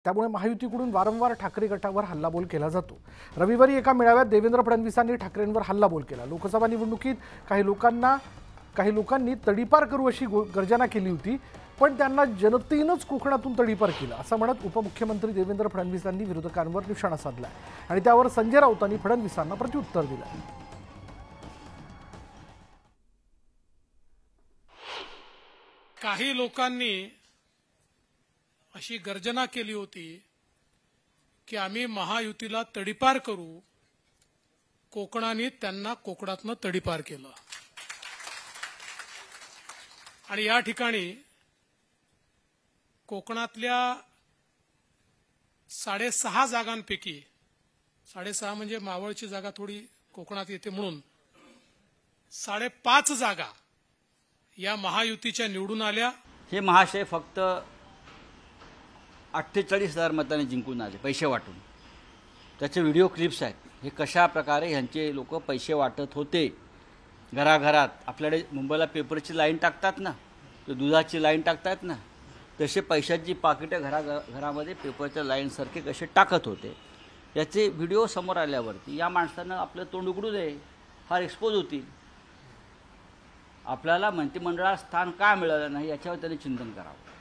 त्यामुळे महायुतीकडून वारंवार ठाकरे गटावर हल्लाबोल केला जातो। रविवारी एका मेळाव्यात देवेंद्र फडणवीसांनी ठाकरेंवर हल्लाबोल केला। लोकसभा निवडणुकीत काही लोकांनी तडीपार करू अशी गर्जना केली होती, पण त्यांना जनतेनंच कोकणातून तडीपार केलं असं म्हणत उपमुख्यमंत्री देवेंद्र फडणवीसांनी विरोधकांवर निशाणा साधला आणि त्यावर संजय राऊतांनी फडणवीसांना प्रत्युत्तर दिलं। काही लोकांनी अशी गर्जना केली होती की आम्ही महायुतीला तडीपार करू, कोकणाने त्यांना कोकणातनं तडीपार केलं आणि या ठिकाणी कोकणातल्या 6.5 जागांपैकी 6.5 म्हणजे मावळची जागा थोडी कोकणात येते म्हणून 5.5 जागा या महायुतीच्या निवडून आल्या। हे महाशय फक्त 48,000 मतांनी जिंकून आले पैसे वाटून। त्याचे व्हिडिओ क्लिप्स आहेत, हे कशा प्रकारे ह्यांचे लोक पैसे वाटत होते घराघरात। आपल्याकडे मुंबईला पेपरची लाईन टाकतात ना, तर दुधाची लाईन टाकतात ना, तसे पैशाची पाकिटं घरामध्ये पेपरच्या लाईनसारखे कसे टाकत होते, याचे व्हिडिओ समोर आल्यावरती या माणसानं आपलं तोंड उघडू दे, फार एक्सपोज होतील। आपल्याला मंत्रिमंडळात स्थान का मिळालं नाही याच्यावर त्यांनी चिंतन करावं।